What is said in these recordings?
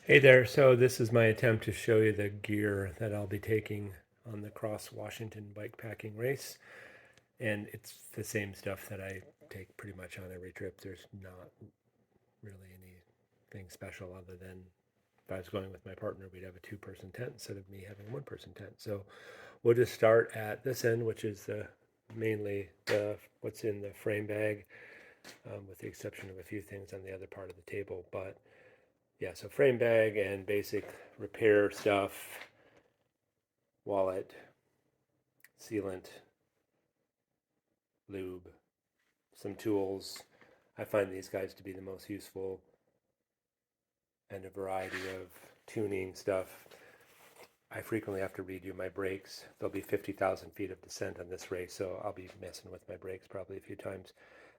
Hey there, so this is my attempt to show you the gear that I'll be taking on the Cross Washington bikepacking race. And it's the same stuff that I take pretty much on every trip. There's not really anything special other than if I was going with my partner, we'd have a two-person tent instead of me having a one-person tent. So we'll just start at this end, which is mainly what's in the frame bag, with the exception of a few things on the other part of the table. But yeah, so frame bag and basic repair stuff, wallet, sealant, lube, some tools. I find these guys to be the most useful, and a variety of tuning stuff. I frequently have to redo my brakes. There'll be 50,000 feet of descent on this race, so I'll be messing with my brakes probably a few times.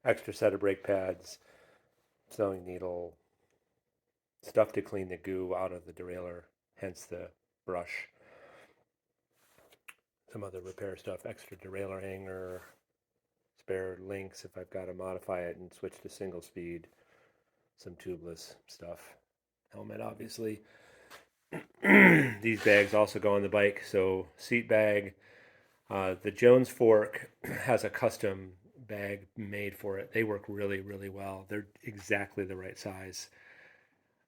Extra set of brake pads, sewing needle, stuff to clean the goo out of the derailleur, hence the brush. Some other repair stuff, extra derailleur hanger, spare links if I've got to modify it and switch to single speed, some tubeless stuff. Helmet, obviously. These bags also go on the bike. So seat bag. The Jones Fork has a custom bag made for it. They work really, really well. They're exactly the right size,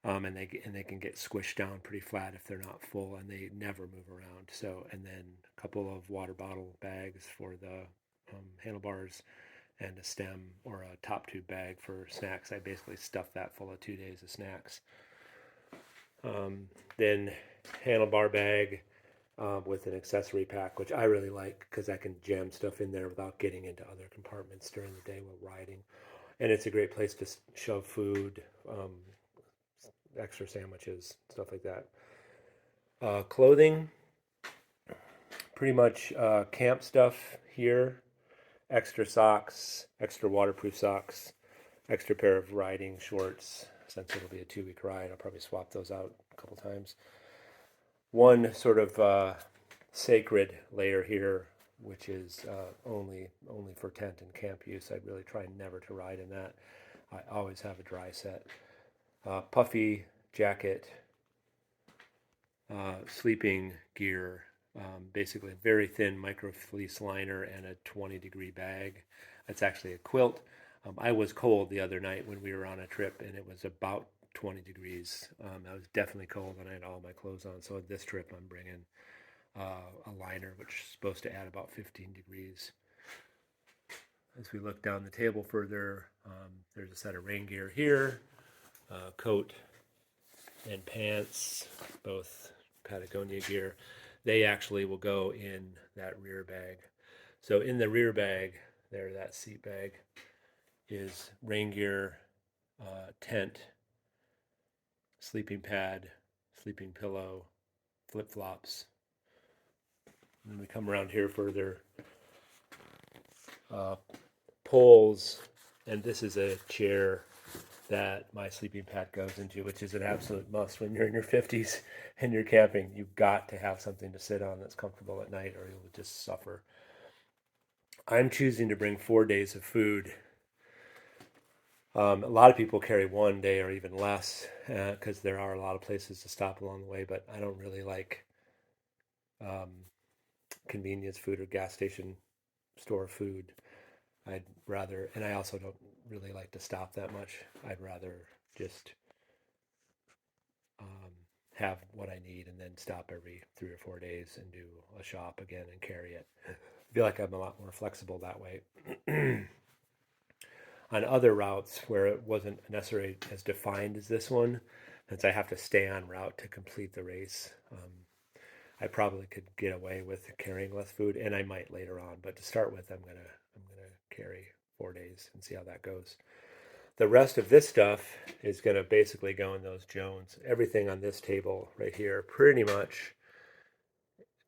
and they can get squished down pretty flat if they're not full, and they never move around. So, and then a couple of water bottle bags for the handlebars, and a stem or a top tube bag for snacks. I basically stuff that full of 2 days of snacks. Then handlebar bag with an accessory pack, which I really like because I can jam stuff in there without getting into other compartments during the day while riding. And it's a great place to shove food, extra sandwiches, stuff like that. Clothing, pretty much camp stuff here. Extra socks, extra waterproof socks, extra pair of riding shorts. Since it'll be a 2 week ride, I'll probably swap those out a couple times. One sort of sacred layer here, which is only for tent and camp use. I'd really try never to ride in that. I always have a dry set. Puffy jacket, sleeping gear, basically a very thin micro fleece liner and a 20-degree bag. That's actually a quilt. I was cold the other night when we were on a trip, and it was about 20 degrees. I was definitely cold, and I had all my clothes on. So this trip, I'm bringing a liner, which is supposed to add about 15 degrees. As we look down the table further, there's a set of rain gear here, coat and pants, both Patagonia gear. They actually will go in that rear bag. So in the rear bag, there, that seat bag, is rain gear, tent, sleeping pad, sleeping pillow, flip flops. And we come around here further, uh, poles, and this is a chair that my sleeping pad goes into, which is an absolute must when you're in your 50s and you're camping. You've got to have something to sit on that's comfortable at night, or you'll just suffer. I'm choosing to bring 4 days of food. A lot of people carry 1 day or even less because there are a lot of places to stop along the way, but I don't really like um, convenience food or gas station store food. I'd rather, and I also don't really like to stop that much. I'd rather just um, have what I need and then stop every 3 or 4 days and do a shop again and carry it. I feel like I'm a lot more flexible that way. On other routes where it wasn't necessarily as defined as this one, since I have to stay on route to complete the race, I probably could get away with carrying less food, and I might later on. But to start with, I'm gonna carry 4 days and see how that goes. The rest of this stuff is going to basically go in those Jones. Everything on this table right here, pretty much,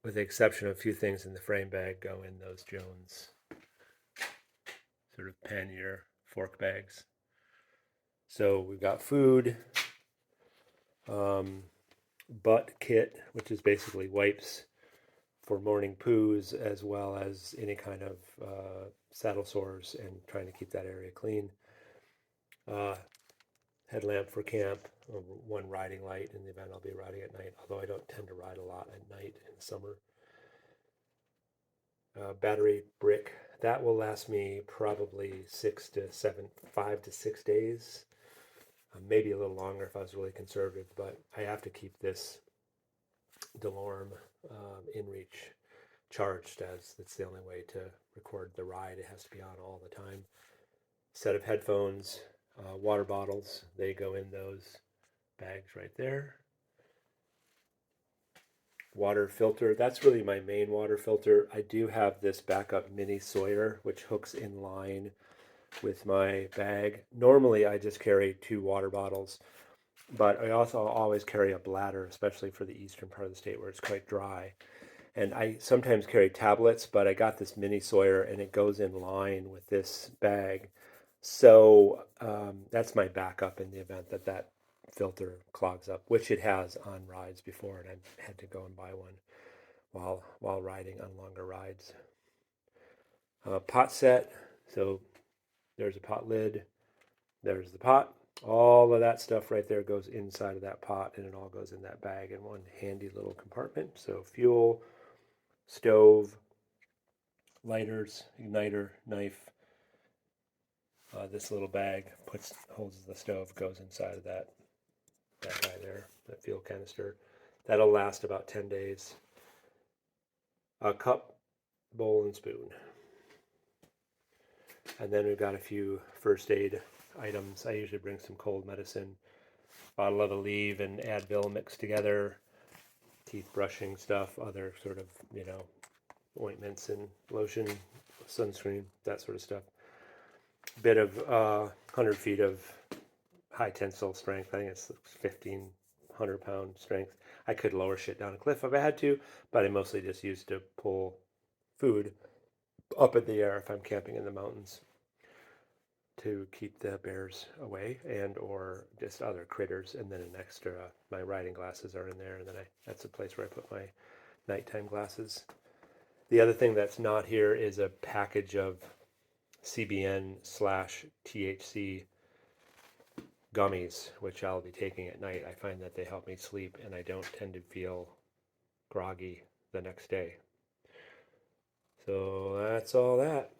with the exception of a few things in the frame bag, go in those Jones sort of pannier fork bags. So we've got food, um, butt kit, which is basically wipes for morning poos, as well as any kind of saddle sores and trying to keep that area clean. Uh, headlamp for camp, one riding light in the event I'll be riding at night, although I don't tend to ride a lot at night in the summer. Battery brick, that will last me probably 5 to 6 days, maybe a little longer if I was really conservative, but I have to keep this DeLorme InReach charged, as it's the only way to record the ride. It has to be on all the time. Set of headphones, water bottles, they go in those bags right there. Water filter, that's really my main water filter. I do have this backup mini Sawyer which hooks in line with my bag. Normally I just carry 2 water bottles, but I also always carry a bladder, especially for the eastern part of the state where it's quite dry. And I sometimes carry tablets, but I got this mini Sawyer and it goes in line with this bag. So that's my backup in the event that that filter clogs up, which it has on rides before, and I had to go and buy one while riding on longer rides. Pot set, so there's a pot lid, there's the pot. All of that stuff right there goes inside of that pot, and it all goes in that bag in one handy little compartment. So fuel, stove, lighters, igniter, knife. This little bag holds the stove, goes inside of that guy there, that fuel canister. That'll last about 10 days. A cup, bowl, and spoon. And then we've got a few first aid items. I usually bring some cold medicine, bottle of Aleve and Advil mixed together, teeth brushing stuff, other sort of, ointments and lotion, sunscreen, that sort of stuff. Bit of 100 feet of high tensile strength. I think it's 1,500-pound strength. I could lower shit down a cliff if I had to, but I mostly just used to pull food up in the air if I'm camping in the mountains to keep the bears away and or just other critters. And then an extra, my riding glasses are in there, and then that's a place where I put my nighttime glasses. The other thing that's not here is a package of CBN/THC gummies, which I'll be taking at night. I find that they help me sleep, and I don't tend to feel groggy the next day. So that's all that.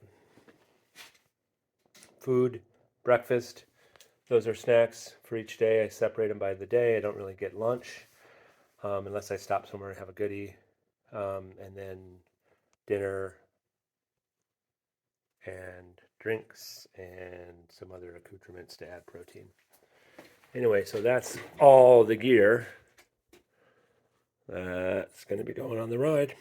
Food, breakfast, those are snacks for each day. I separate them by the day. I don't really get lunch unless I stop somewhere and have a goodie. And then dinner and drinks and some other accoutrements to add protein. Anyway, so that's all the gear that's going to be going on the ride.